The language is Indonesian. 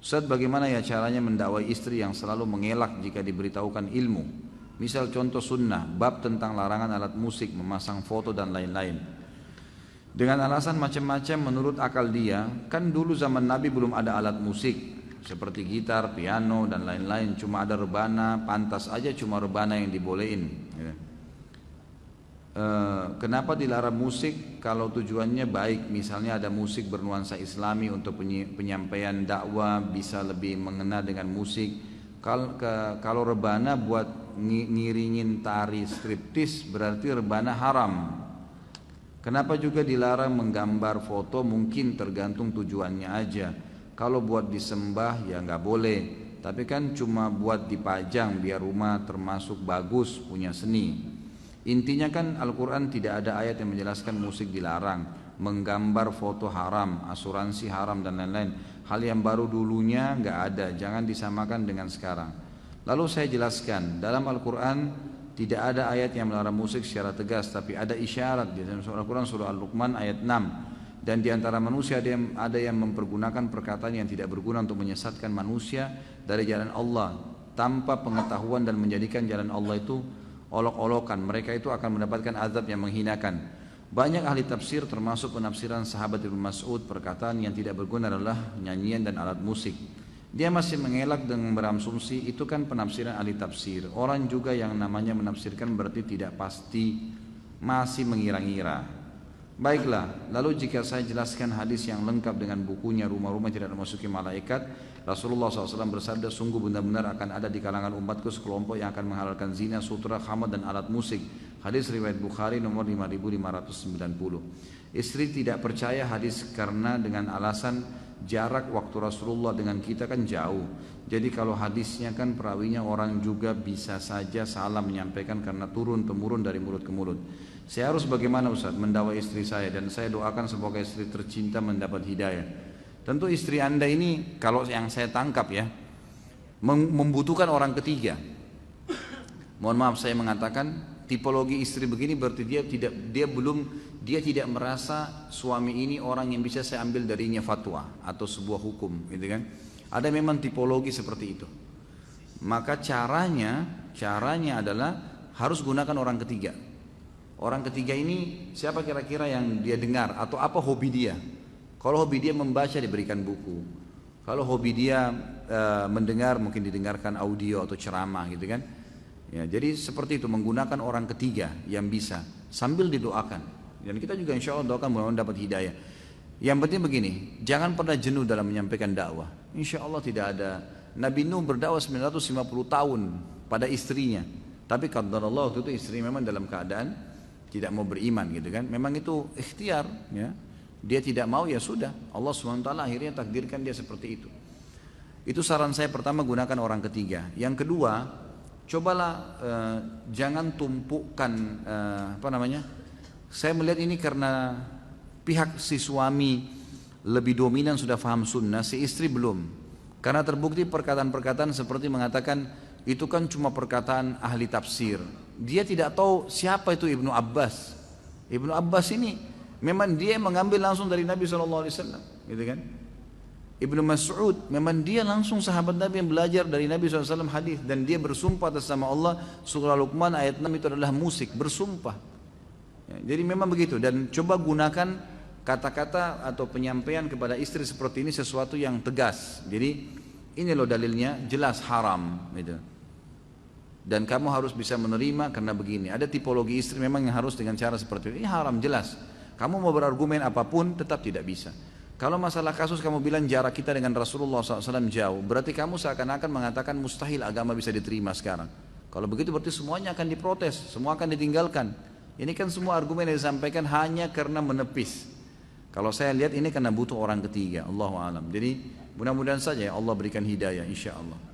Ustaz, bagaimana ya caranya mendakwai istri yang selalu mengelak jika diberitahukan ilmu? Misal contoh sunnah, bab tentang larangan alat musik, memasang foto dan lain-lain. Dengan alasan macam-macam menurut akal dia, kan dulu zaman Nabi belum ada alat musik seperti gitar, piano dan lain-lain, cuma ada rebana, pantas aja cuma rebana yang dibolehin. Kenapa dilarang musik kalau tujuannya baik? Misalnya ada musik bernuansa islami untuk penyampaian dakwah, bisa lebih mengena dengan musik. Kalau rebana buat ngiringin tari striptis berarti rebana haram. Kenapa juga dilarang menggambar foto? Mungkin tergantung tujuannya aja. Kalau buat disembah ya nggak boleh, tapi kan cuma buat dipajang biar rumah termasuk bagus, punya seni. Intinya kan Al-Quran tidak ada ayat yang menjelaskan musik dilarang, menggambar foto haram, asuransi haram dan lain-lain. Hal yang baru dulunya nggak ada, jangan disamakan dengan sekarang. Lalu saya jelaskan, dalam Al-Quran tidak ada ayat yang melarang musik secara tegas, tapi ada isyarat di dalam Al-Quran surah Al-Luqman ayat 6. Dan di antara manusia ada yang mempergunakan perkataan yang tidak berguna untuk menyesatkan manusia dari jalan Allah tanpa pengetahuan dan menjadikan jalan Allah itu olok-olokan. Mereka itu akan mendapatkan azab yang menghinakan. Banyak ahli tafsir termasuk penafsiran sahabat Ibnu Mas'ud, perkataan yang tidak berguna adalah nyanyian dan alat musik. Dia masih mengelak dengan berasumsi itu kan penafsiran ahli tafsir. Orang juga yang namanya menafsirkan berarti tidak pasti, masih mengira-ngira. Baiklah, lalu jika saya jelaskan hadis yang lengkap dengan bukunya Rumah-Rumah Tidak Dimasuki Malaikat, Rasulullah SAW bersabda, sungguh benar-benar akan ada di kalangan umatku sekelompok yang akan menghalalkan zina, sutra, khamar dan alat musik. Hadis riwayat Bukhari nomor 5590. Istri tidak percaya hadis karena dengan alasan jarak waktu Rasulullah dengan kita kan jauh. Jadi kalau hadisnya kan perawinya orang juga bisa saja salah menyampaikan karena turun-temurun dari mulut ke mulut. Saya harus bagaimana Ustaz mendakwai istri saya, dan saya doakan semoga istri tercinta mendapat hidayah. Tentu istri Anda ini kalau yang saya tangkap ya membutuhkan orang ketiga. Mohon maaf saya mengatakan tipologi istri begini berarti dia tidak merasa suami ini orang yang bisa saya ambil darinya fatwa atau sebuah hukum, gitu kan? Ada memang tipologi seperti itu. Maka caranya adalah harus gunakan orang ketiga. Orang ketiga ini siapa kira-kira yang dia dengar atau apa hobi dia? Kalau hobi dia membaca diberikan buku. Kalau hobi dia mendengar mungkin didengarkan audio atau ceramah, gitu kan? Ya, jadi seperti itu menggunakan orang ketiga yang bisa sambil didoakan. Dan kita juga insya Allah doakan mudah-mudahan dapat hidayah. Yang penting begini, jangan pernah jenuh dalam menyampaikan dakwah. Insya Allah tidak ada. Nabi Nuh berdakwah 950 tahun pada istrinya. Tapi qadarullah waktu itu istri memang dalam keadaan tidak mau beriman, gitu kan. Memang itu ikhtiar ya. Dia tidak mau ya sudah. Allah SWT akhirnya takdirkan dia seperti itu. Itu saran saya pertama, gunakan orang ketiga. Yang kedua, cobalah jangan tumpukan saya melihat ini karena pihak si suami lebih dominan sudah paham sunnah, si istri belum. Karena terbukti perkataan-perkataan seperti mengatakan itu kan cuma perkataan ahli tafsir. Dia tidak tahu siapa itu Ibnu Abbas. Ibnu Abbas ini memang dia mengambil langsung dari Nabi SAW, gitu kan? Ibnu Mas'ud memang dia langsung sahabat Nabi yang belajar dari Nabi SAW hadis, dan dia bersumpah atas nama Allah surah Luqman ayat 6 itu adalah musik, bersumpah. Ya, jadi memang begitu, dan coba gunakan kata-kata atau penyampaian kepada istri seperti ini sesuatu yang tegas. Jadi ini loh dalilnya, jelas haram gitu. Dan kamu harus bisa menerima karena begini. Ada tipologi istri memang yang harus dengan cara seperti ini haram jelas. Kamu mau berargumen apapun tetap tidak bisa. Kalau masalah kasus kamu bilang jarak kita dengan Rasulullah SAW jauh, berarti kamu seakan-akan mengatakan mustahil agama bisa diterima sekarang. Kalau begitu berarti semuanya akan diprotes, semua akan ditinggalkan. Ini kan semua argumen yang disampaikan hanya karena menepis. Kalau saya lihat ini karena butuh orang ketiga, Allahu a'lam. Jadi mudah-mudahan saja ya Allah berikan hidayah insya Allah.